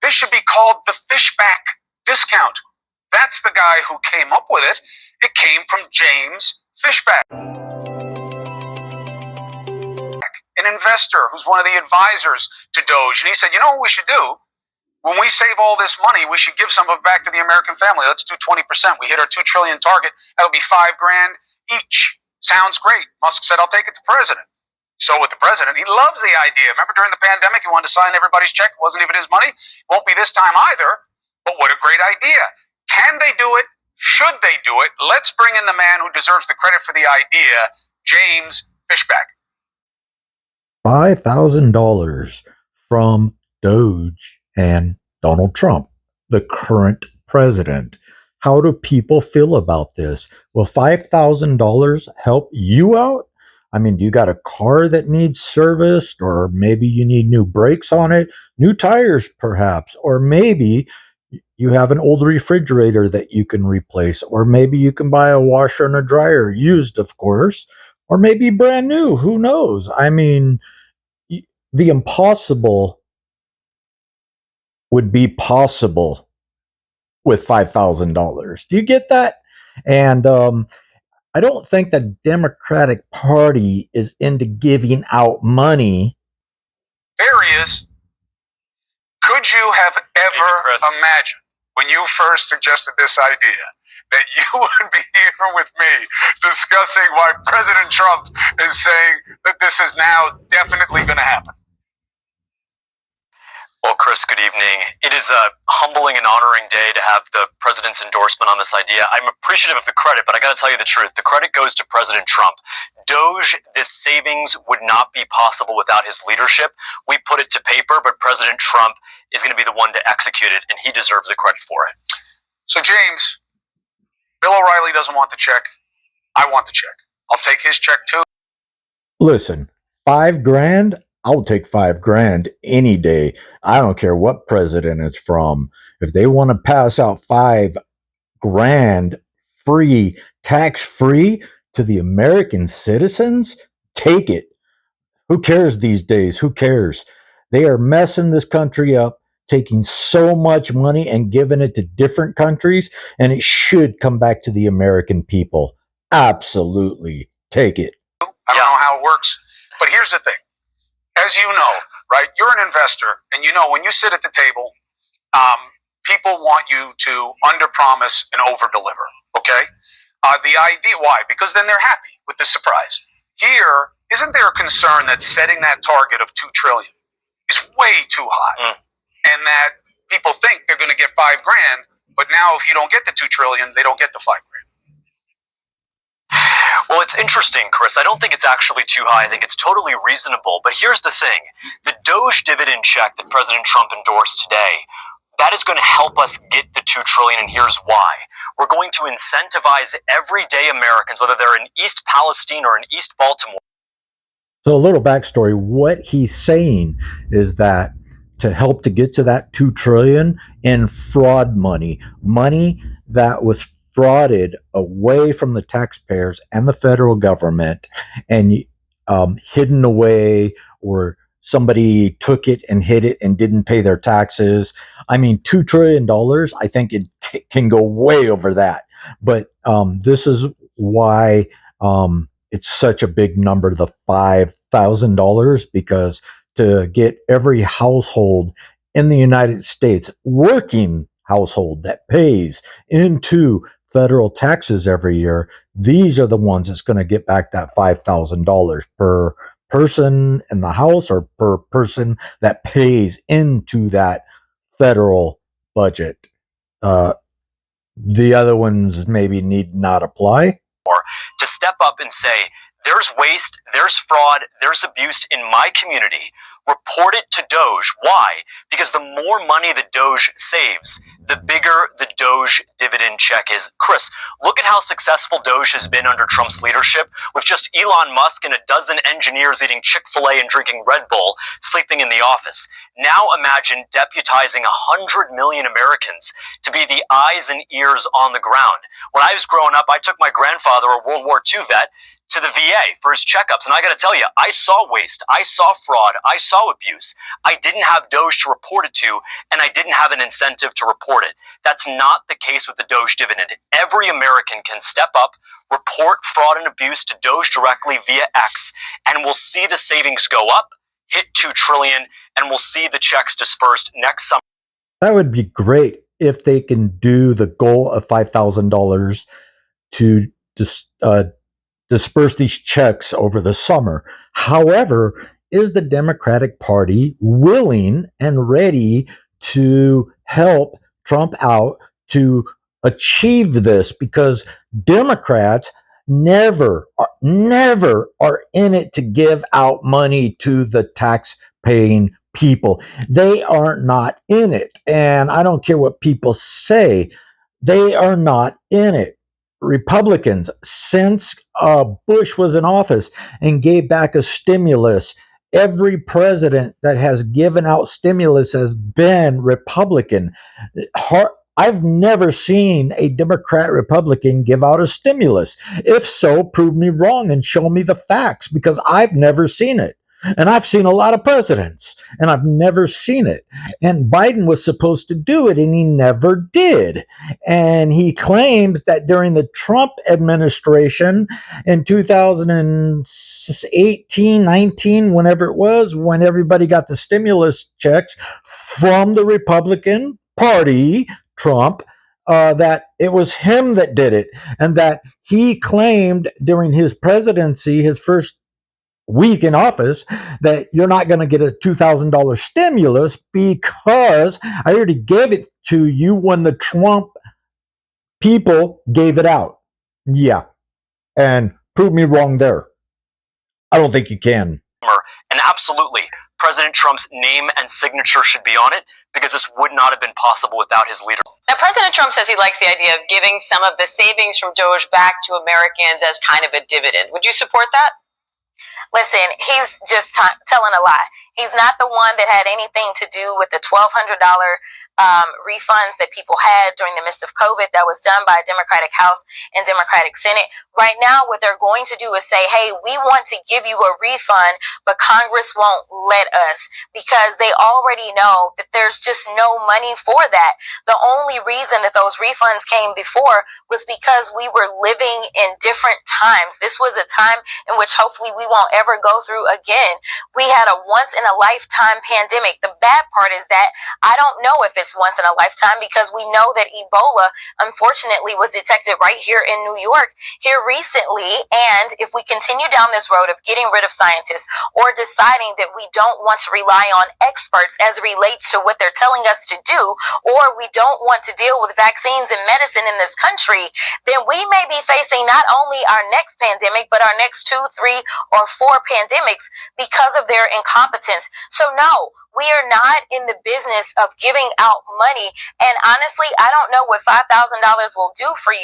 This should be called the fishback discount. That's the guy who came up with it. It came from James Fishback, an investor who's one of the advisors to DOGE. And he said, you know what we should do? When we save all this money, we should give some of it back to the American family. Let's do 20%. We hit our $2 trillion target. That'll be $5 grand each. Sounds great. Musk said, I'll take it to president. So with the president, he loves the idea. Remember during the pandemic, he wanted to sign everybody's check. It wasn't even his money. Won't be this time either. But what a great idea. Can they do it? Should they do it? Let's bring in the man who deserves the credit for the idea, James Fishback. $5,000 from DOGE and Donald Trump, the current president. How do people feel about this? Will $5,000 help you out? I mean, do you got a car that needs serviced, or maybe you need new brakes on it, new tires perhaps, or maybe you have an old refrigerator that you can replace, or maybe you can buy a washer and a dryer, used of course, or maybe brand new, who knows? I mean, the impossible would be possible with $5,000. Do you get that? And I don't think the Democratic Party is into giving out money. There he is. Could you have ever imagined, when you first suggested this idea, that you would be here with me discussing why President Trump is saying that this is now definitely going to happen? Well, Chris, good evening. It is a humbling and honoring day to have the president's endorsement on this idea. I'm appreciative of the credit, but I got to tell you the truth. The credit goes to President Trump. DOGE, this savings would not be possible without his leadership. We put it to paper, but President Trump is going to be the one to execute it, and he deserves the credit for it. So, James, Bill O'Reilly doesn't want the check. I want the check. I'll take his check too. Listen, $5 grand? I'll take $5 grand any day. I don't care what president it's from. If they want to pass out $5 grand free, tax-free to the American citizens, take it. Who cares these days? Who cares? They are messing this country up, taking so much money and giving it to different countries, and it should come back to the American people. Absolutely. Take it. I don't know how it works, but here's the thing. As you know, right, you're an investor, and you know when you sit at the table, people want you to under-promise and over-deliver, okay? The idea, why? Because then they're happy with the surprise. Here, isn't there a concern that setting that target of $2 trillion is way too high, and that people think they're going to get $5 grand, but now if you don't get the $2 trillion, they don't get the $5 grand? Well, it's interesting, Chris. I don't think it's actually too high. I think it's totally reasonable. But here's the thing. The DOGE dividend check that President Trump endorsed today, that is going to help us get the $2 trillion, and here's why. We're going to incentivize everyday Americans, whether they're in East Palestine or in East Baltimore. So a little backstory. What he's saying is that to help to get to that $2 trillion in fraud money that was frauded away from the taxpayers and the federal government and hidden away, or somebody took it and hid it and didn't pay their taxes. I mean, $2 trillion, I think it can go way over that. But this is why it's such a big number, the $5,000, because to get every household in the United States, working household that pays into federal taxes every year, these are the ones that's going to get back that $5,000 per person in the house, or per person that pays into that federal budget. The other ones maybe need not apply. To step up and say, there's waste, there's fraud, there's abuse in my community. Report it to DOGE. Why? Because the more money the DOGE saves, the bigger the DOGE dividend check is. Chris, look at how successful DOGE has been under Trump's leadership, with just Elon Musk and a dozen engineers eating Chick-fil-A and drinking Red Bull, sleeping in the office. Now imagine deputizing 100 million Americans to be the eyes and ears on the ground. When I was growing up, I took my grandfather, a World War II vet, to the VA for his checkups. And I got to tell you, I saw waste, I saw fraud, I saw abuse. I didn't have DOGE to report it to, and I didn't have an incentive to report it. That's not the case with the DOGE dividend. Every American can step up, report fraud and abuse to DOGE directly via X, and we'll see the savings go up, hit $2 trillion, and we'll see the checks dispersed next summer. That would be great if they can do the goal of $5,000 to disperse these checks over the summer. However, is the Democratic Party willing and ready to help Trump out to achieve this? Because Democrats never are in it to give out money to the tax-paying people. They are not in it. And I don't care what people say, they are not in it. Republicans, since Bush was in office and gave back a stimulus, every president that has given out stimulus has been Republican. I've never seen a Democrat Republican give out a stimulus. If so, prove me wrong and show me the facts, because I've never seen it. And I've seen a lot of presidents, and I've never seen it. And Biden was supposed to do it, and he never did. And he claims that during the Trump administration in 2018, 19, whenever it was, when everybody got the stimulus checks from the Republican Party, Trump, that it was him that did it, and that he claimed during his presidency, his first week in office, that you're not going to get a $2,000 stimulus because I already gave it to you when the Trump people gave it out. Yeah. And prove me wrong there. I don't think you can. And absolutely, President Trump's name and signature should be on it, because this would not have been possible without his leadership. Now, President Trump says he likes the idea of giving some of the savings from DOGE back to Americans as kind of a dividend. Would you support that? Listen, he's just telling a lie. He's not the one that had anything to do with the $1,200 refunds that people had during the midst of COVID that was done by a Democratic House and Democratic Senate. Right now, what they're going to do is say, hey, we want to give you a refund, but Congress won't let us, because they already know that there's just no money for that. The only reason that those refunds came before was because we were living in different times. This was a time in which hopefully we won't ever go through again. We had a once-in-a-lifetime pandemic. The bad part is that I don't know if it's once in a lifetime, because we know that Ebola, unfortunately, was detected right here in New York here recently. And if we continue down this road of getting rid of scientists, or deciding that we don't want to rely on experts as it relates to what they're telling us to do, or we don't want to deal with vaccines and medicine in this country, then we may be facing not only our next pandemic, but our next 2, 3, or 4 pandemics because of their incompetence. So no, we are not in the business of giving out money. And honestly, I don't know what $5,000 will do for you.